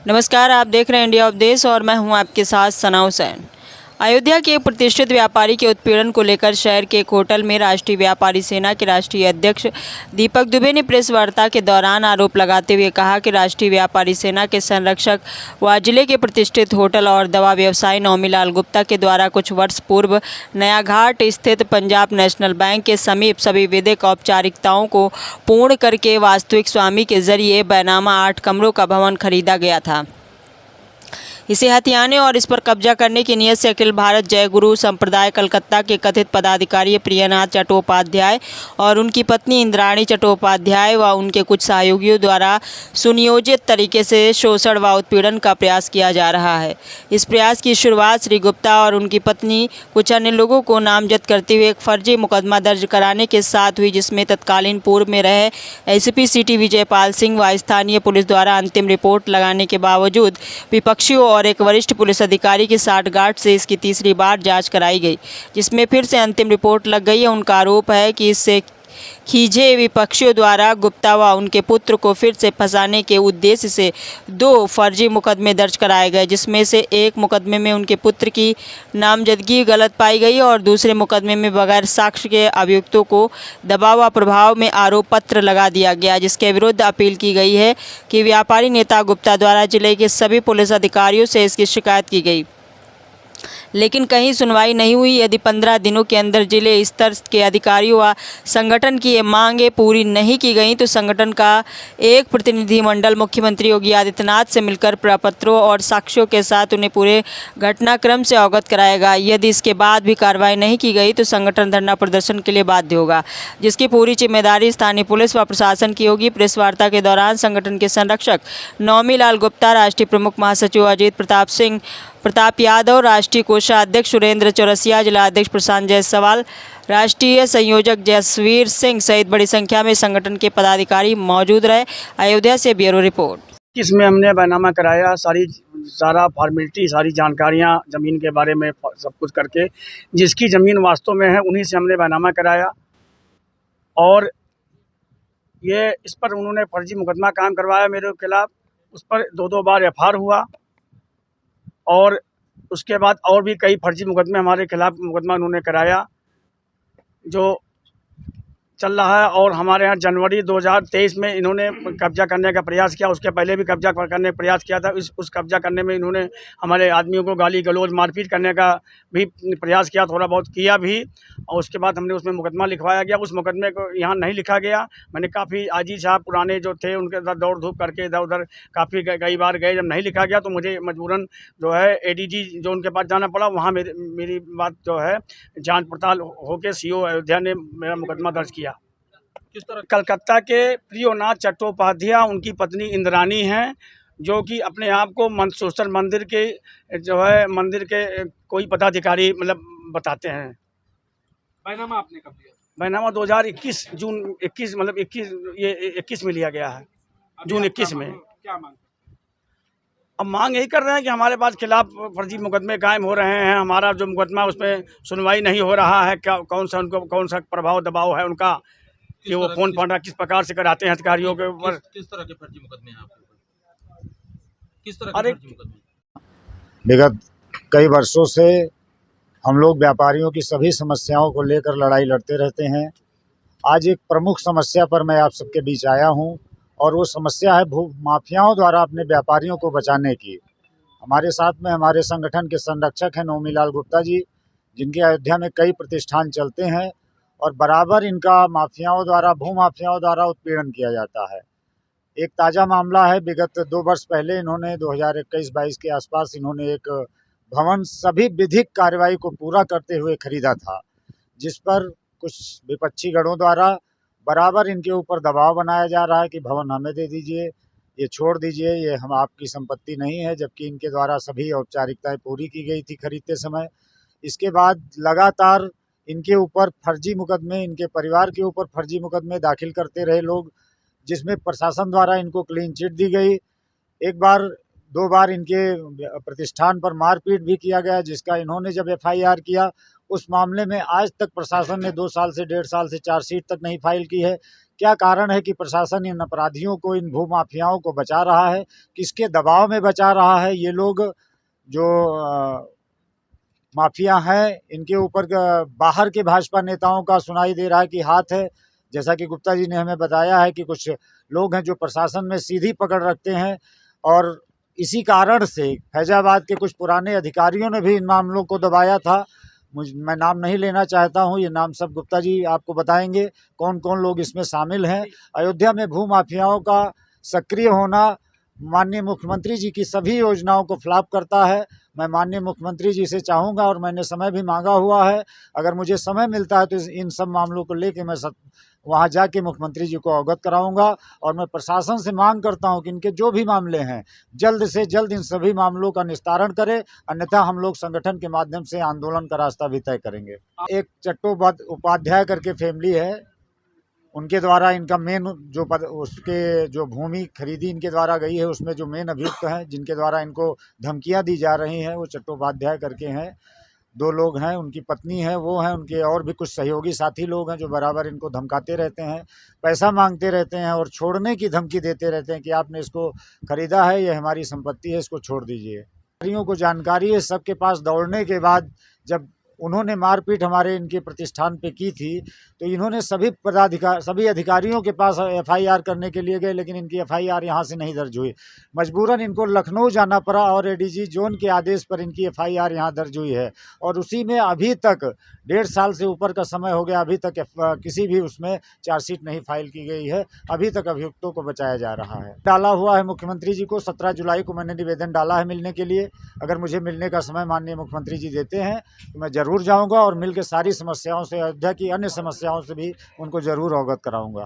नमस्कार, आप देख रहे हैं इंडिया उपदेश और मैं हूं आपके साथ सना हुसैन। अयोध्या के एक प्रतिष्ठित व्यापारी के उत्पीड़न को लेकर शहर के एक होटल में राष्ट्रीय व्यापारी सेना के राष्ट्रीय अध्यक्ष दीपक दुबे ने प्रेस वार्ता के दौरान आरोप लगाते हुए कहा कि राष्ट्रीय व्यापारी सेना के संरक्षक व जिले के प्रतिष्ठित होटल और दवा व्यवसायी नौमीलाल गुप्ता के द्वारा कुछ वर्ष पूर्व नया घाट स्थित पंजाब नेशनल बैंक के समीप सभी विधिक औपचारिकताओं को पूर्ण करके वास्तविक स्वामी के जरिए बैनामा 8 कमरों का भवन खरीदा गया था। इसे हथियाने और इस पर कब्जा करने की नीयत से अखिल भारत जय गुरु संप्रदाय कलकत्ता के कथित पदाधिकारी प्रियनाथ चट्टोपाध्याय और उनकी पत्नी इंद्राणी चट्टोपाध्याय व उनके कुछ सहयोगियों द्वारा सुनियोजित तरीके से शोषण व उत्पीड़न का प्रयास किया जा रहा है। इस प्रयास की शुरुआत श्री गुप्ता और उनकी पत्नी कुछ अन्य लोगों को नामजद करते हुए एक फर्जी मुकदमा दर्ज कराने के साथ हुई, जिसमें तत्कालीन पूर्व में रहे एसीपी सिटी विजयपाल सिंह व स्थानीय पुलिस द्वारा अंतिम रिपोर्ट लगाने के बावजूद विपक्षियों और एक वरिष्ठ पुलिस अधिकारी की साठगांठ से इसकी तीसरी बार जांच कराई गई, जिसमें फिर से अंतिम रिपोर्ट लग गई है। उनका आरोप है कि इससे खींचे विपक्षियों द्वारा गुप्ता व उनके पुत्र को फिर से फंसाने के उद्देश्य से 2 फर्जी मुकदमे दर्ज कराए गए, जिसमें से एक मुकदमे में उनके पुत्र की नामजदगी गलत पाई गई और दूसरे मुकदमे में बगैर साक्ष्य के अभियुक्तों को दबाव व प्रभाव में आरोप पत्र लगा दिया गया, जिसके विरुद्ध अपील की गई है कि व्यापारी नेता गुप्ता द्वारा जिले के सभी पुलिस अधिकारियों से इसकी शिकायत की गई, लेकिन कहीं सुनवाई नहीं हुई। यदि 15 दिनों के अंदर जिले स्तर के अधिकारियों व संगठन की ये मांगें पूरी नहीं की गई तो संगठन का एक प्रतिनिधिमंडल मुख्यमंत्री योगी आदित्यनाथ से मिलकर प्रपत्रों और साक्ष्यों के साथ उन्हें पूरे घटनाक्रम से अवगत कराएगा। यदि इसके बाद भी कार्रवाई नहीं की गई तो संगठन धरना प्रदर्शन के लिए बाध्य होगा, जिसकी पूरी जिम्मेदारी स्थानीय पुलिस व प्रशासन की होगी। प्रेस वार्ता के दौरान संगठन के संरक्षक नौमीलाल गुप्ता, राष्ट्रीय प्रमुख महासचिव अजीत प्रताप यादव, राष्ट्रीय कोषाध्यक्ष सुरेंद्र चौरसिया, जिलाध्यक्ष प्रशांत जायसवाल, राष्ट्रीय संयोजक जसवीर सिंह सहित बड़ी संख्या में संगठन के पदाधिकारी मौजूद रहे। अयोध्या से ब्यूरो रिपोर्ट। इसमें हमने बैनामा कराया, सारा फॉर्मेलिटी, सारी जानकारियां ज़मीन के बारे में सब कुछ करके, जिसकी ज़मीन वास्तव में है उन्हीं से हमने बैनामा कराया। और ये इस पर उन्होंने फर्जी मुकदमा कायम करवाया मेरे खिलाफ। उस पर 2 बार एफआईआर हुआ और उसके बाद और भी कई फर्जी मुकदमे हमारे खिलाफ मुकदमा उन्होंने कराया जो चल रहा है। और हमारे यहाँ जनवरी 2023 में इन्होंने कब्जा करने का प्रयास किया, उसके पहले भी कब्जा करने का प्रयास किया था। उस कब्जा करने में इन्होंने हमारे आदमियों को गाली गलौज मारपीट करने का भी प्रयास किया, थोड़ा बहुत किया भी। और उसके बाद हमने उसमें मुकदमा लिखवाया गया। उस मुकदमे को यहाँ नहीं लिखा गया। मैंने काफ़ी आजी साहब पुराने जो थे उनके साथ दौड़ धूप करके इधर उधर काफ़ी कई बार गए। जब नहीं लिखा गया तो मुझे मजबूरन जो है एडीजी जो उनके पास जाना पड़ा। वहाँ मेरी बात जो है जांच पड़ताल होकर सीओ अयोध्या ने मेरा मुकदमा दर्ज किया। किस तरह? कलकत्ता के प्रियनाथ चट्टोपाध्याय उनकी पत्नी इंद्राणी हैं, जो कि अपने आप को सोशल मंदिर के जो है मंदिर के कोई पदाधिकारी मतलब बताते हैं। बैनामा आपने कब दिया? बैनामा 2021 जून 21 मतलब 21 में लिया गया है, जून 21 में। क्या मांग? अब मांग यही कर रहे हैं कि हमारे पास खिलाफ फर्जी मुकदमे कायम हो रहे हैं। हमारा जो मुकदमा उसमें सुनवाई नहीं हो रहा है। कौन सा प्रभाव दबाव है उनका कि वो फोन फांडा किस प्रकार से कराते हैं अधिकारियों के ऊपर। किस तरह के फर्जी मुकदमे हैं आपके ऊपर? किस तरह के फर्जी मुकदमे? विगत कई वर्षों से हम लोग व्यापारियों की सभी समस्याओं को लेकर लड़ाई लड़ते रहते हैं। आज एक प्रमुख समस्या पर मैं आप सबके बीच आया हूं और वो समस्या है भू माफियाओं द्वारा अपने व्यापारियों को बचाने की। हमारे साथ में हमारे संगठन के संरक्षक हैं नौमीलाल गुप्ता जी, जिनके अयोध्या में कई प्रतिष्ठान चलते हैं और बराबर इनका माफियाओं द्वारा भू माफियाओं द्वारा उत्पीड़न किया जाता है। एक ताज़ा मामला है, विगत 2 वर्ष पहले इन्होंने 2021-22 के आसपास इन्होंने एक भवन सभी विधिक कार्रवाई को पूरा करते हुए खरीदा था, जिस पर कुछ विपक्षी गणों द्वारा बराबर इनके ऊपर दबाव बनाया जा रहा है कि भवन हमें दे दीजिए, ये छोड़ दीजिए, ये हम आपकी संपत्ति नहीं है, जबकि इनके द्वारा सभी औपचारिकताएं पूरी की गई थी खरीदते समय। इसके बाद लगातार इनके ऊपर फर्जी मुकदमे, इनके परिवार के ऊपर फर्जी मुकदमे दाखिल करते रहे लोग, जिसमें प्रशासन द्वारा इनको क्लीन चिट दी गई। 1 बार 2 बार इनके प्रतिष्ठान पर मारपीट भी किया गया, जिसका इन्होंने जब एफआईआर किया उस मामले में आज तक प्रशासन ने 2 साल से 1.5 साल से चार्जशीट तक नहीं फाइल की है। क्या कारण है कि प्रशासन इन अपराधियों को, इन भूमाफियाओं को बचा रहा है, किसके दबाव में बचा रहा है। ये लोग जो माफिया हैं, इनके ऊपर बाहर के भाजपा नेताओं का सुनाई दे रहा है कि हाथ है। जैसा कि गुप्ता जी ने हमें बताया है कि कुछ लोग हैं जो प्रशासन में सीधी पकड़ रखते हैं, और इसी कारण से फैजाबाद के कुछ पुराने अधिकारियों ने भी इन मामलों को दबाया था। मैं नाम नहीं लेना चाहता हूं, ये नाम सब गुप्ता जी आपको बताएंगे कौन कौन लोग इसमें शामिल हैं। अयोध्या में भूमाफियाओं का सक्रिय होना माननीय मुख्यमंत्री जी की सभी योजनाओं को फ्लॉप करता है। मैं माननीय मुख्यमंत्री जी से चाहूँगा, और मैंने समय भी मांगा हुआ है, अगर मुझे समय मिलता है तो इन सब मामलों को लेकर मैं वहाँ जाके मुख्यमंत्री जी को अवगत कराऊंगा। और मैं प्रशासन से मांग करता हूं कि इनके जो भी मामले हैं जल्द से जल्द इन सभी मामलों का निस्तारण करें, अन्यथा हम लोग संगठन के माध्यम से आंदोलन का रास्ता भी तय करेंगे। एक चट्टोपाध्याय करके फैमिली है, उनके द्वारा इनका मेन उसके जो भूमि खरीदी इनके द्वारा गई है, उसमें जो मेन अभियुक्त हैं जिनके द्वारा इनको धमकियां दी जा रही हैं, वो चट्टोपाध्याय करके हैं। 2 लोग हैं, उनकी पत्नी है, वो हैं, उनके और भी कुछ सहयोगी साथी लोग हैं जो बराबर इनको धमकाते रहते हैं, पैसा मांगते रहते हैं और छोड़ने की धमकी देते रहते हैं कि आपने इसको खरीदा है, ये हमारी संपत्ति है, इसको छोड़ दीजिए। अधिकारियों को जानकारी है, सबके पास दौड़ने के बाद जब उन्होंने मारपीट हमारे इनके प्रतिष्ठान पे की थी, तो इन्होंने सभी अधिकारियों के पास एफआईआर करने के लिए गए, लेकिन इनकी एफआईआर यहाँ से नहीं दर्ज हुई। मजबूरन इनको लखनऊ जाना पड़ा और एडीजी जोन के आदेश पर इनकी एफआईआर यहाँ दर्ज हुई है, और उसी में अभी तक 1.5 साल से ऊपर का समय हो गया, अभी तक किसी भी उसमें चार्जशीट नहीं फाइल की गई है। अभी तक अभियुक्तों को बचाया जा रहा है। डाला हुआ है मुख्यमंत्री जी को, 17 जुलाई को मैंने निवेदन डाला है मिलने के लिए। अगर मुझे मिलने का समय माननीय मुख्यमंत्री जी देते हैं तो मैं जरूर जाऊंगा, और मिलकर सारी समस्याओं से, अयोध्या की अन्य समस्याओं से भी उनको जरूर अवगत कराऊंगा।